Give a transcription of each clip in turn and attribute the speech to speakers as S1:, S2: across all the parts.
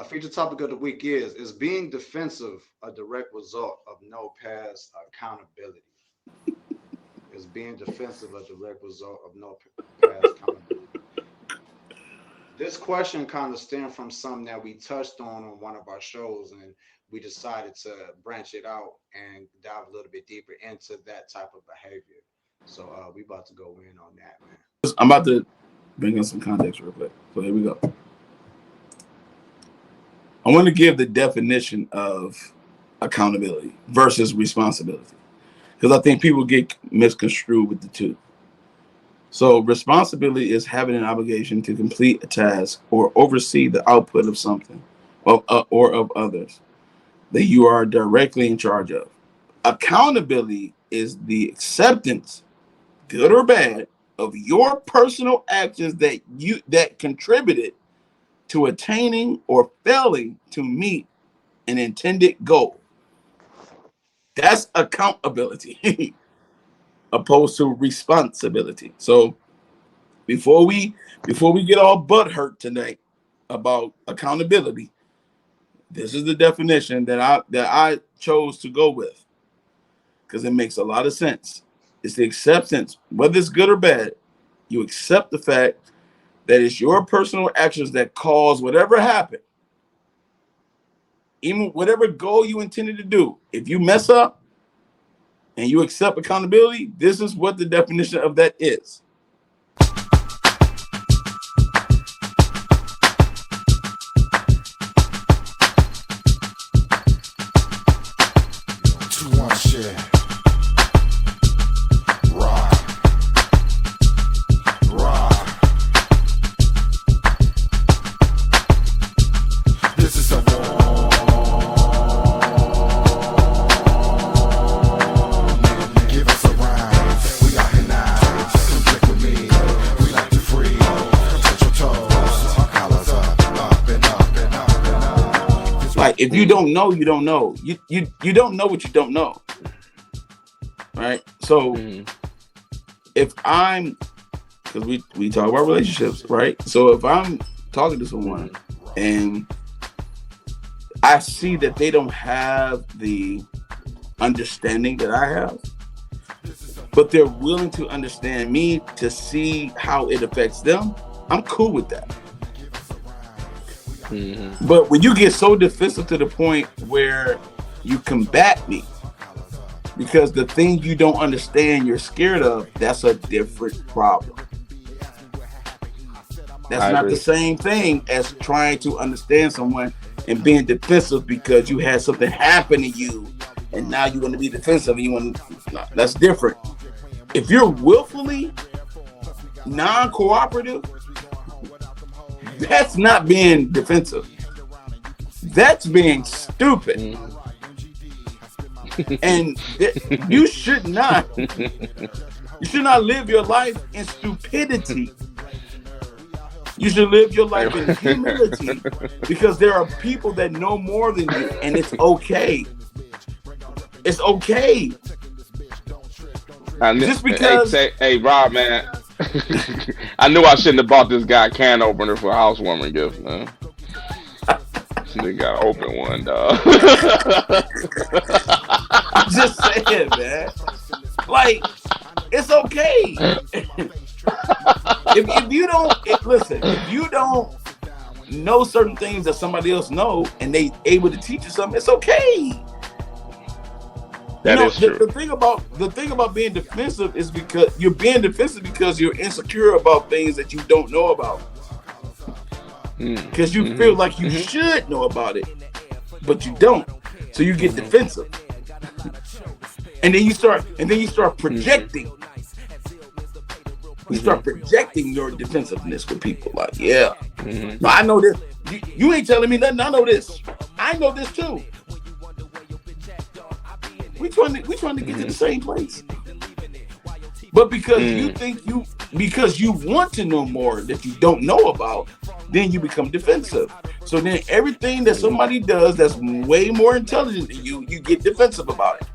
S1: Feature topic of the week is being defensive a direct result of no past accountability? Is being defensive a direct result of no past accountability? This question kind of stemmed from something that we touched on one of our shows, and we decided to branch it out and dive a little bit deeper into that type of behavior. So we about to go in on that, man.
S2: I'm about to bring in some context real quick. So here we go. I want to give the definition of accountability versus responsibility because I think people get misconstrued with the two. So responsibility is having an obligation to complete a task or oversee the output of something or of others that you are directly in charge of. Accountability is the acceptance, good or bad, of your personal actions that contributed to attaining or failing to meet an intended goal. That's accountability opposed to responsibility. So before we get all butt hurt tonight about accountability, this is the definition that I chose to go with because it makes a lot of sense. It's the acceptance, whether it's good or bad. You accept the fact that it's your personal actions that cause whatever happened, even whatever goal you intended to do. If you mess up and you accept accountability, this is what the definition of that is.
S3: Two one share. Rock. Rock. This is a war. Give us a rhyme. We out here now. Come click with me. We like to free. Come touch your toes. Our collars up and up and up and up.
S2: Like if you don't know, you don't know. You don't know what you don't know. Right? So if I'm, because we talk about relationships, right? So if I'm talking to someone and I see that they don't have the understanding that I have, but they're willing to understand me to see how it affects them, I'm cool with that. But when you get so defensive to the point where you combat me because the thing you don't understand you're scared of, that's a different problem. That's not the same thing as trying to understand someone and being defensive because you had something happen to you and now you want to be defensive and you want to, no, that's different. If you're willfully non-cooperative, that's not being defensive. That's being stupid. And you should not live your life in stupidity. You should live your life in humility because there are people that know more than you, and it's okay. It's okay. Just because.
S4: Hey, Rob, man. I knew I shouldn't have bought this guy a can opener for a housewarming gift, man. This nigga got to open one, dog.
S2: I'm just saying, man. Like, it's okay. If you don't listen, if you don't know certain things that somebody else know and they able to teach you something, it's okay.
S4: That is true.
S2: The thing about being defensive is because you're being defensive because you're insecure about things that you don't know about. Because you feel like you should know about it, but you don't. So you get defensive. And then you start projecting. You start projecting your defensive-ness with people. Like, yeah, no, I know this. You ain't telling me nothing. I know this. I know this too. We trying to get to the same place. But because because you want to know more that you don't know about, then you become defensive. So then everything that somebody does that's way more intelligent than you get defensive about it.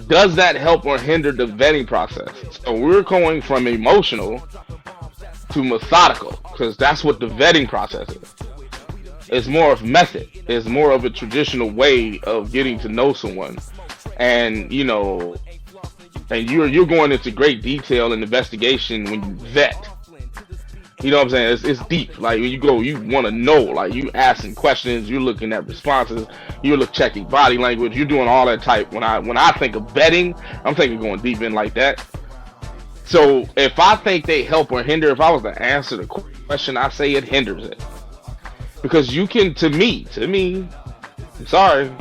S4: Does that help or hinder the vetting process? So we're going from emotional to methodical because that's what the vetting process is. It's more of method. It's more of a traditional way of getting to know someone, and and you're going into great detail and investigation when you vet. You know what I'm saying? It's deep. Like when you go, you want to know. Like you asking questions, you're looking at responses, you're checking body language, you're doing all that type. When I think of vetting, I'm thinking going deep in like that. So if I think they help or hinder, if I was to answer the question, I say it hinders it because you can, to me, I'm sorry,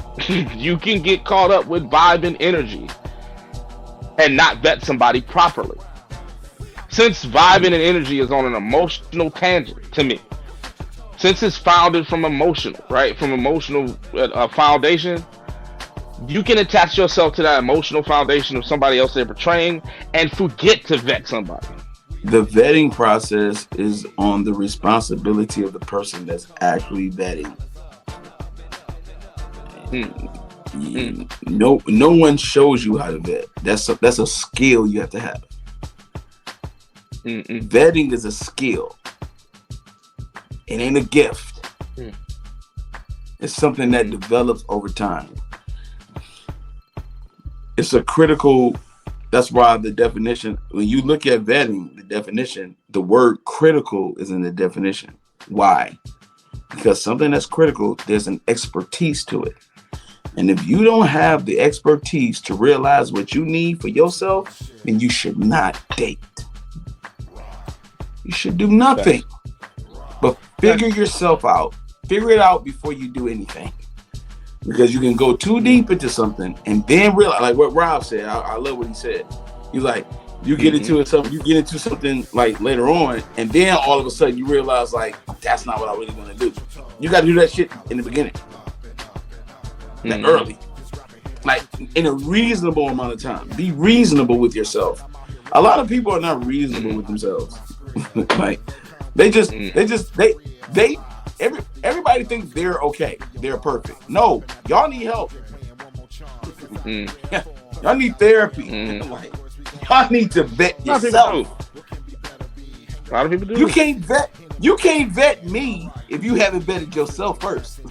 S4: you can get caught up with vibe and energy and not vet somebody properly. Since vibing and energy is on an emotional tangent to me, since it's founded from emotional, right? From emotional foundation, you can attach yourself to that emotional foundation of somebody else they're portraying and forget to vet somebody.
S2: The vetting process is on the responsibility of the person that's actually vetting. No one shows you how to vet. That's a skill you have to have. Vetting is a skill. It ain't a gift. It's something that develops over time. It's a critical. That's why the definition, when you look at vetting, the definition, the word critical is in the definition. Why? Because something that's critical, there's an expertise to it. And if you don't have the expertise to realize what you need for yourself, then you should not date. You should do nothing but figure yourself out. Figure it out before you do anything. Because you can go too deep into something and then realize, like what Rob said, I love what he said. He's like, you get into something like later on, and then all of a sudden you realize like, that's not what I really want to do. You got to do that shit in the beginning. Like early. Like in a reasonable amount of time. Be reasonable with yourself. A lot of people are not reasonable with themselves. Like everybody thinks they're okay, they're perfect. No, y'all need help. Y'all need therapy. Like, y'all need to vet yourself.
S4: A lot of people do.
S2: You can't vet me if you haven't vetted yourself first.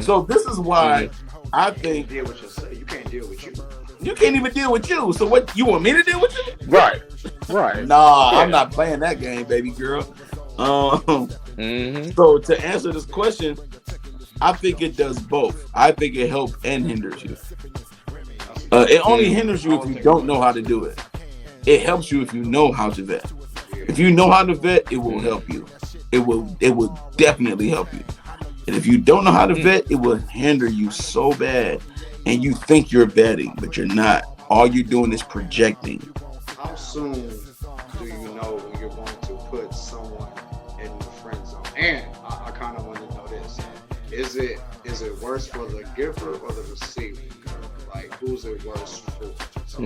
S2: So this is why I think
S1: deal with yourself. You can't deal with you.
S2: You can't even deal with you. So what, you want me to deal with you?
S4: Right.
S2: Nah, yeah. I'm not playing that game, baby girl. So to answer this question, I think it does both. I think it helps and hinders you. It only hinders you if you don't know how to do it. It helps you if you know how to vet. If you know how to vet, it will help you. It will definitely help you. And if you don't know how to vet, it will hinder you so bad. And you think you're vetting, but you're not. All you're doing is projecting.
S1: How soon do you know when you're going to put someone in the friend zone? And I kind of want to know this. Is it worse for the giver or the receiver? Like, who's it worse for? So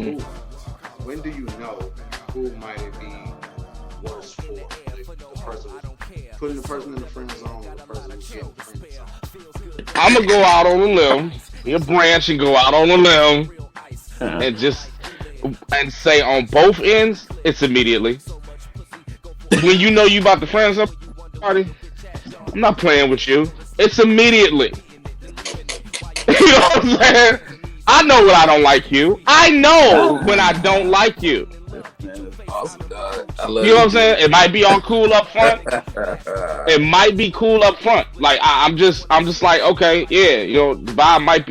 S1: when do you know who might it be worse for? The person putting the person in the friend zone or the person who's getting the friend zone?
S4: I'm going to go out on a limb. Your branch and go out on a limb and say on both ends, it's immediately. When you know you about to friend somebody, I'm not playing with you. It's immediately. You know what I'm saying? I know when I don't like you. I know when I don't like you.
S2: Awesome, dog. I
S4: You
S2: love
S4: know what I'm saying? It might be all cool up front. It might be cool up front. Like I'm just like, okay, yeah, you know, the vibe might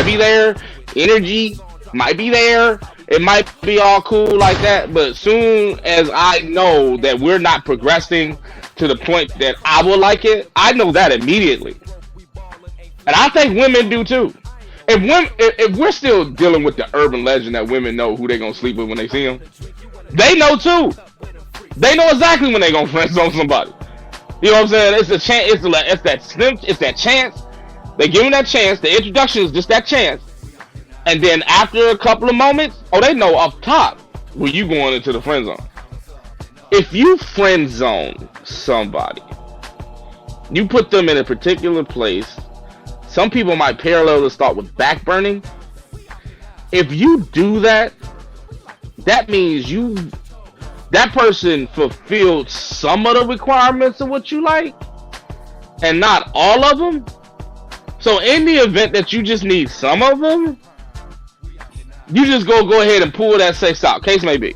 S4: be there, energy might be there. It might be all cool like that, but soon as I know that we're not progressing to the point that I will like it, I know that immediately. And I think women do too. If we're still dealing with the urban legend that women know who they're gonna sleep with when they see them, they know too. They know exactly when they're gonna friend zone somebody. You know what I'm saying? It's a chance. It's that chance. They give them that chance. The introduction is just that chance. And then after a couple of moments, they know off top when you going into the friend zone. If you friend zone somebody, you put them in a particular place. Some people might parallel this thought with backburning. If you do that, that means that person fulfilled some of the requirements of what you like, and not all of them. So in the event that you just need some of them, you just go ahead and pull that sex out. Case may be.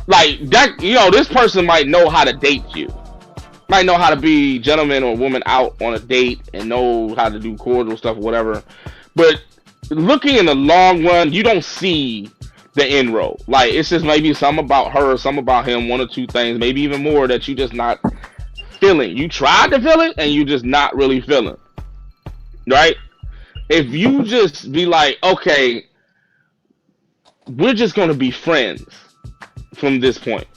S4: Like that, you know, this person might know how to date you. Might know how to be gentleman or woman out on a date and know how to do cordial stuff or whatever. But looking in the long run, you don't see the end road. Like it's just maybe something about her, something about him, one or two things, maybe even more that you just not feeling. You tried to feel it and you just not really feeling. Right? If you just be like, okay, we're just gonna be friends from this point.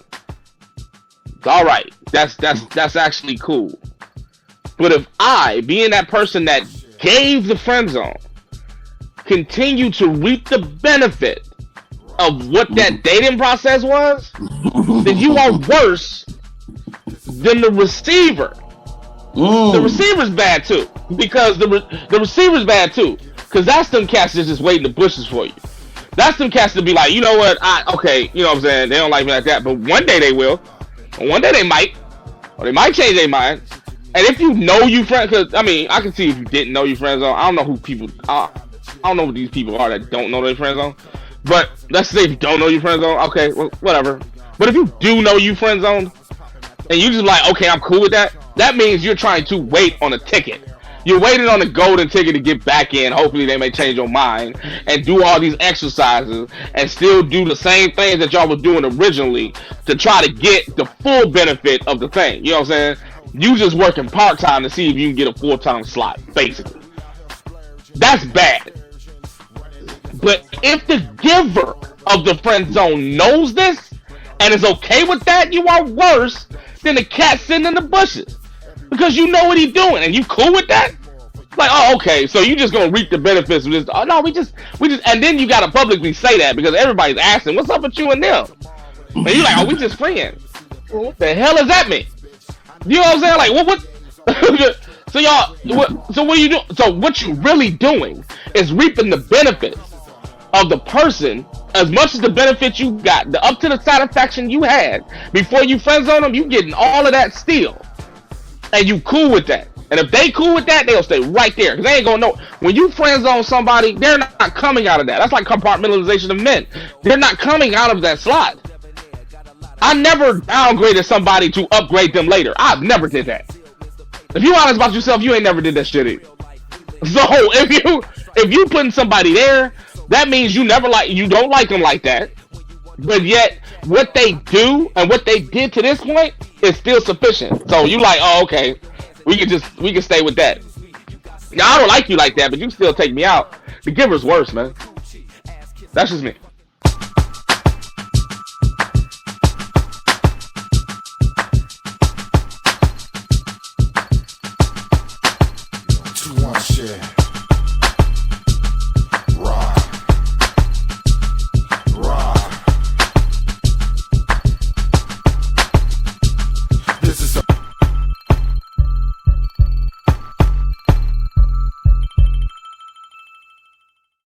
S4: All right, that's actually cool. But if I, being that person that gave the friend zone, continue to reap the benefit of what that dating process was, then you are worse than the receiver. The receiver's bad too, because the receiver's bad too, because that's them cats that's just waiting in the bushes for you. That's them cats to be like, you know what, okay, you know what I'm saying, they don't like me like that, but one day they will. One day they might, or they might change their mind. And if you know you friend, because I mean, I can see if you didn't know your friend zone. I don't know who people, I don't know who these people are that don't know their friend zone. But let's say if you don't know your friend zone, okay, well, whatever. But if you do know you friend zone, and you just like, okay, I'm cool with that, that means you're trying to wait on a ticket. You're waiting on the golden ticket to get back in. Hopefully they may change your mind and do all these exercises and still do the same things that y'all was doing originally to try to get the full benefit of the thing. You know what I'm saying? You just working part-time to see if you can get a full-time slot, basically. That's bad. But if the giver of the friend zone knows this and is okay with that, you are worse than the cat sitting in the bushes. Because you know what he's doing, and you cool with that? Like, oh, okay, so you just gonna reap the benefits of this? Oh no, we just, and then you gotta publicly say that because everybody's asking, what's up with you and them? And you like, oh, we just friends. Well, what the hell does that mean? You know what I'm saying? Like, what? So y'all, so what are you doing? So what you really doing is reaping the benefits of the person as much as the benefits you got, the up to the satisfaction you had before you friend zone them. You getting all of that still. And you cool with that. And if they cool with that, they'll stay right there. Because they ain't gonna know. When you friend zone somebody, they're not coming out of that. That's like compartmentalization of men. They're not coming out of that slot. I never downgraded somebody to upgrade them later. I've never did that. If you honest about yourself, you ain't never did that shit either. So if you putting somebody there, that means you don't like them like that. But yet, what they do and what they did to this point is still sufficient. So you like, oh, okay, we can stay with that. Now I don't like you like that, but you still take me out. The giver's worse, man. That's just me.